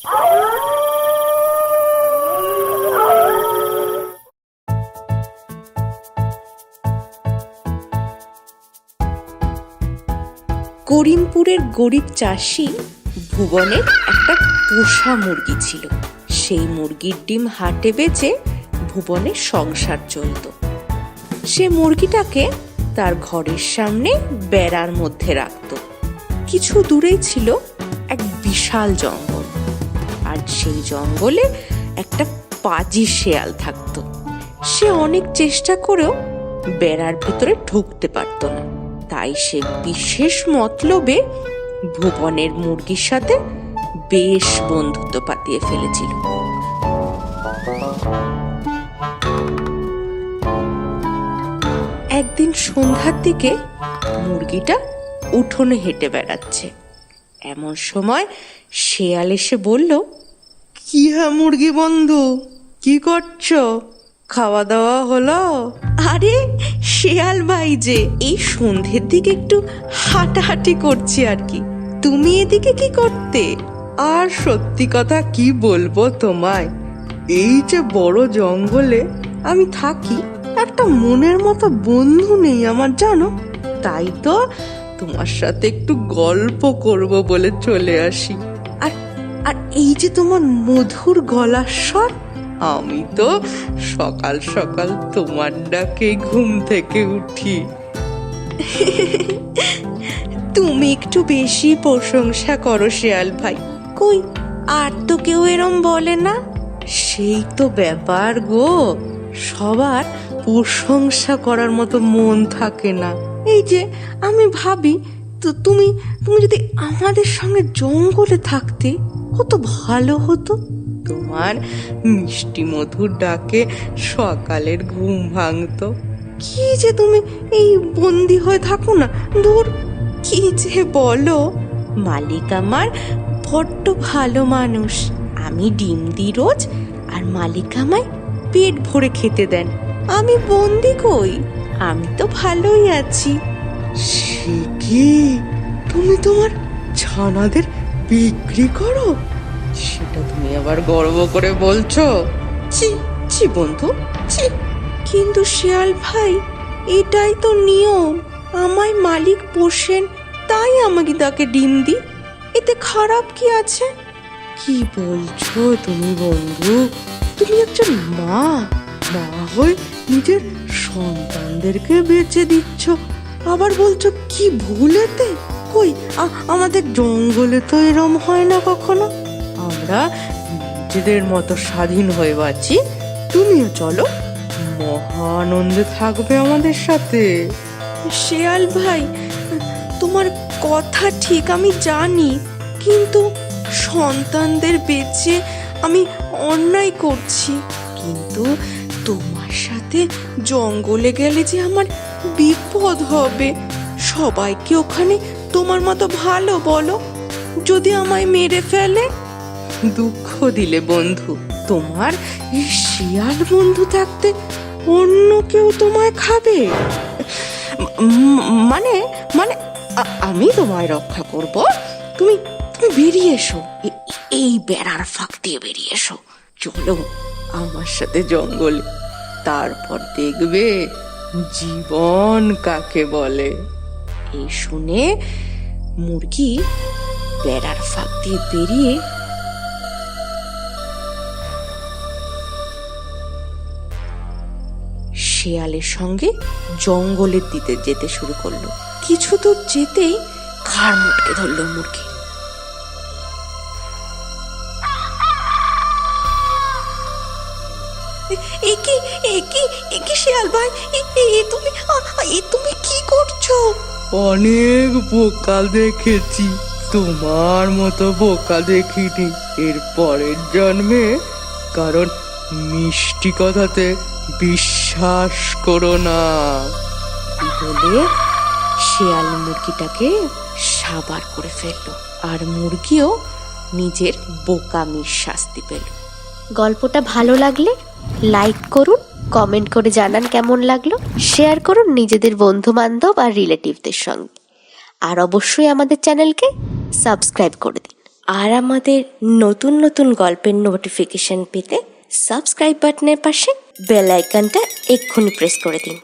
করিমপুরের গরিব চাষি ভুবনের একটা পোষা মুরগি ছিল। সেই মুরগির ডিম হাটে বেচে ভুবনের সংসার চলত। সে মুরগিটাকে তার ঘরের সামনে বেড়ার মধ্যে রাখত। কিছু দূরেই ছিল এক বিশাল জঙ্গল, আর সেই জঙ্গলে একটা পাজি শেয়াল থাকত। সে অনেক চেষ্টা করেও বেড়ার ভিতরে ঢুকতে পারত না। তাই সে বিশেষ মতলবে ভুবনের মুরগির সাথে বেশ বন্ধুত্ব পাতিয়ে ফেলেছিল। একদিন সন্ধ্যার দিকে মুরগিটা উঠোনে হেঁটে বেড়াচ্ছে। এমন সময় শেয়াল এসে বলল, কি হ্যাঁ মুরগি বন্ধু, কি করছো? খাওয়া দাওয়া হলো? আরে শেয়াল ভাই যে, এই সন্ধ্যের দিকে একটু হাঁটাহাঁটি করছি আর কি। তুমি এদিকে কি করতে? আর সত্যি কথা কি বলবো তোমায়, এই যে বড় জঙ্গলে আমি থাকি, একটা মনের মতো বন্ধু নেই আমার, জানো। তাই তো তোমার সাথে একটু গল্প করব বলে চলে আসি। আর আর এই যে তোমার মধুর গলার স্বর, আমি তো সকাল সকাল তোমার ডাকে ঘুম থেকে উঠি। তুমি একটু বেশি প্রশংসা করো শেয়াল ভাই। কই আর তো কেউ এরম বলে না। সেই তো ব্যাপার গো, সবার প্রশংসা করার মতো মন থাকে না। এই যে আমি ভাবি, তো তুমি যদি আমাদের সঙ্গে জঙ্গলে থাকতে কত ভালো হতো। তোমার মিষ্টি মধুর ডাকে সকালের ঘুম ভাঙতো। কি যে তুমি এই বন্দি হয়ে থাকো না, দূর। কি যে বলো, মালিক আমার বড্ড ভালো মানুষ। আমি ডিম দিই রোজ, আর মালিক আমায় পেট ভরে খেতে দেন। আমি বন্দি কই, আমি তো ভালোই আছি। সে কি, তুমি তোমার ছানাদের বিক্রি করো? সেটা তুমি আবার গর্ব করে বলছো? ছি ছি বন্ধু, ছি। কিন্তু শিয়াল ভাই, এটাই তো নিয়ম। আমায় মালিক পোষেন, তাই আমাকে তাকে ডিম দিই। এতে খারাপ কি আছে? কি বলছো তুমি বন্ধু? তুমি একজন মা হয়ে নিজের সন্তানদেরকে বেঁচে দিচ্ছ, আবার বলছো কি ভুলেতে? কই আমাদের জঙ্গলে তো এরম হয় না কখনো। আমরা নিজেদের মতো স্বাধীন হয়ে বাঁচি। তুমিও চলো, মহা আনন্দে থাকবে আমাদের সাথে। শিয়াল ভাই, তোমার কথা ঠিক, আমি জানি, কিন্তু সন্তানদের বেঁচে আমি অন্যায় করছি। কিন্তু তোমার সাথে জঙ্গলে গেলে যে আমার বিপদ হবে। সবাই কি ওখানে তোমার মতো ভালো বলো? যদি আমায় মেরে ফেলে? দুঃখ দিলে বন্ধু, তোমার শিয়াল বন্ধু থাকতে অন্য কেউ তোমায় খাবে? মানে মানে আমি তোমায় রক্ষা করব। তুমি বেরিয়ে এসো, এই বেড়ার ফাঁক দিয়ে বেরিয়ে এসো। চলো আমার সাথে জঙ্গলে, তারপর দেখবে জীবন কাকে বলে। এই শুনে মুরগি বেড়ার ফাঁক দিয়ে বেরিয়ে শেয়ালের সঙ্গে জঙ্গলের দিকে যেতে শুরু করলো। কিছু দূর যেতেই ঘাড় মুটকে ধরলো মুরগি। একি শিয়াল ভাই, তুমি কি করছো? অনেক বোকা দেখেছি, তোমার মতো বোকা দেখিনি এর পরের জন্মে। কারণ মিষ্টি কথাতে বিশ্বাস করো না। বলে শিয়াল মুরগিটাকে সাবার করে ফেললো, আর মুরগিও নিজের বোকামির শাস্তি পেল। গল্পটা ভালো লাগলে লাইক করুন, কমেন্ট করে জানান কেমন লাগলো, শেয়ার করুন নিজেদের বন্ধু বান্ধব আর রিলেটিভদের সঙ্গে, আর অবশ্যই আমাদের চ্যানেলকে সাবস্ক্রাইব করে দিন। আর আমাদের নতুন নতুন গল্পের নোটিফিকেশন পেতে সাবস্ক্রাইব বাটনের পাশে বেল আইকনটা এক্ষুনি প্রেস করে দিন।